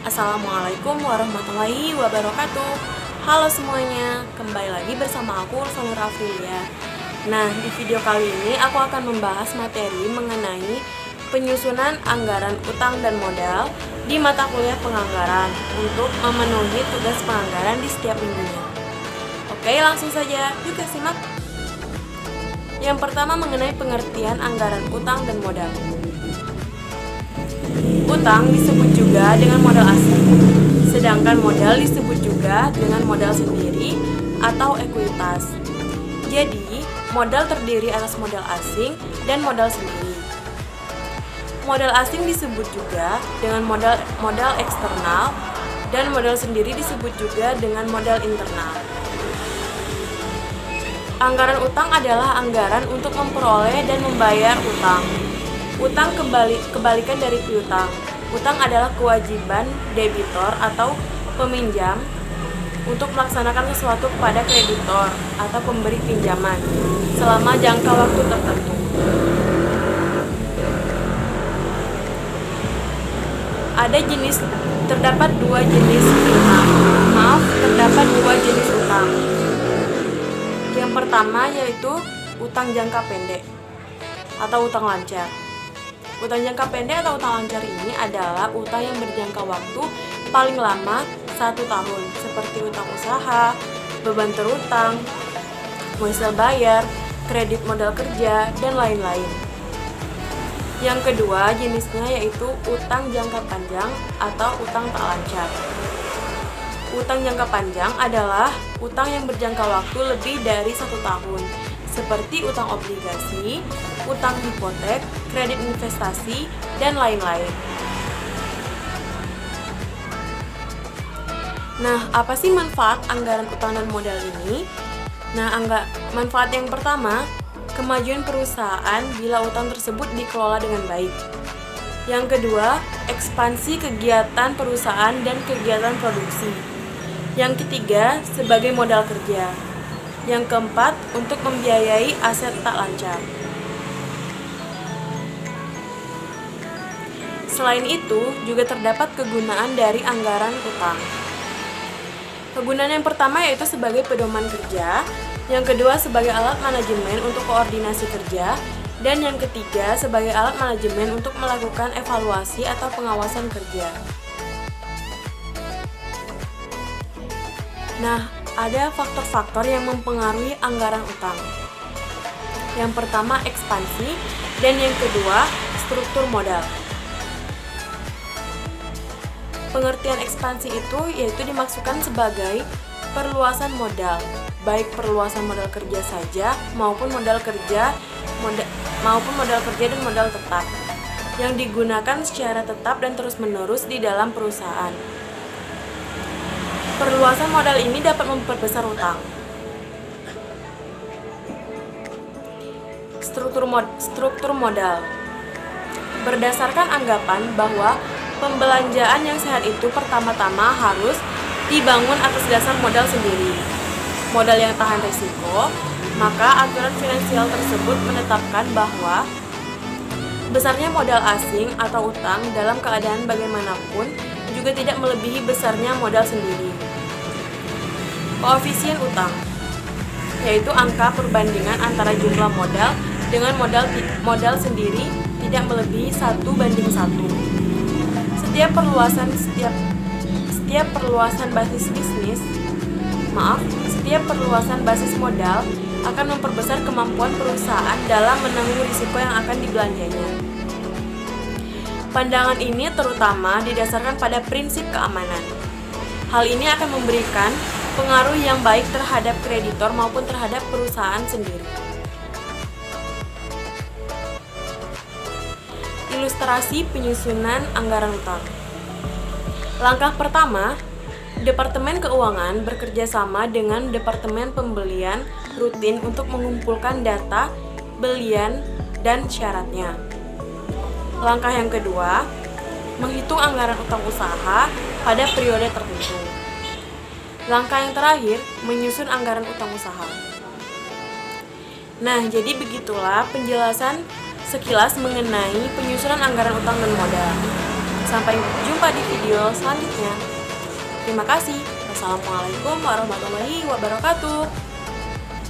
Assalamualaikum warahmatullahi wabarakatuh. Halo semuanya, kembali lagi bersama aku Ursanur Afrilia. Nah, di video kali ini aku akan membahas materi mengenai penyusunan anggaran utang dan modal di mata kuliah penganggaran untuk memenuhi tugas penganggaran di setiap minggunya. Oke, langsung saja, yuk simak. Yang pertama mengenai pengertian anggaran utang dan modal. Utang disebut juga dengan modal asing, sedangkan modal disebut juga dengan modal sendiri atau ekuitas. Jadi, modal terdiri atas modal asing dan modal sendiri. Modal asing disebut juga dengan modal eksternal dan modal sendiri disebut juga dengan modal internal. Anggaran utang adalah anggaran untuk memperoleh dan membayar utang. Utang kebalikan dari piutang. Utang adalah kewajiban debitor atau peminjam untuk melaksanakan sesuatu kepada kreditor atau pemberi pinjaman selama jangka waktu tertentu. Terdapat dua jenis utang. Yang pertama yaitu utang jangka pendek atau utang lancar. Utang jangka pendek atau utang lancar ini adalah utang yang berjangka waktu paling lama 1 tahun, seperti utang usaha, beban terutang, wesel bayar, kredit modal kerja, dan lain-lain. Yang kedua jenisnya yaitu utang jangka panjang atau utang tak lancar. Utang jangka panjang adalah utang yang berjangka waktu lebih dari 1 tahun, seperti utang obligasi, utang hipotek, kredit investasi, dan lain-lain. Nah, apa sih manfaat anggaran utang dan modal ini? Nah, manfaat yang pertama, kemajuan perusahaan bila utang tersebut dikelola dengan baik. Yang kedua, ekspansi kegiatan perusahaan dan kegiatan produksi. Yang ketiga, sebagai modal kerja. Yang keempat, untuk membiayai aset tak lancar. Selain itu, juga terdapat kegunaan dari anggaran utang. Kegunaan yang pertama yaitu sebagai pedoman kerja, yang kedua sebagai alat manajemen untuk koordinasi kerja, dan yang ketiga sebagai alat manajemen untuk melakukan evaluasi atau pengawasan kerja. Nah, ada faktor-faktor yang mempengaruhi anggaran utang. Yang pertama ekspansi, dan yang kedua struktur modal. Pengertian ekspansi itu yaitu dimaksudkan sebagai perluasan modal, baik perluasan modal kerja saja maupun modal kerja dan modal tetap yang digunakan secara tetap dan terus-menerus di dalam perusahaan. Perluasan modal ini dapat memperbesar utang. Struktur modal berdasarkan anggapan bahwa pembelanjaan yang sehat itu pertama-tama harus dibangun atas dasar modal sendiri, modal yang tahan risiko, maka aturan finansial tersebut menetapkan bahwa besarnya modal asing atau utang dalam keadaan bagaimanapun juga tidak melebihi besarnya modal sendiri. Koefisien utang yaitu angka perbandingan antara jumlah modal dengan modal sendiri tidak melebihi 1:1. Setiap perluasan basis modal akan memperbesar kemampuan perusahaan dalam menanggung risiko yang akan dibelanjanya. Pandangan ini terutama didasarkan pada prinsip keamanan. Hal ini akan memberikan pengaruh yang baik terhadap kreditor maupun terhadap perusahaan sendiri. Ilustrasi penyusunan anggaran utang. Langkah pertama, Departemen Keuangan bekerja sama dengan Departemen Pembelian rutin untuk mengumpulkan data belian dan syaratnya. Langkah yang kedua, menghitung anggaran utang usaha pada periode tertentu. Langkah yang terakhir, menyusun anggaran utang usaha. Nah, jadi begitulah penjelasan sekilas mengenai penyusunan anggaran utang dan modal. Sampai jumpa di video selanjutnya. Terima kasih. Wassalamualaikum warahmatullahi wabarakatuh.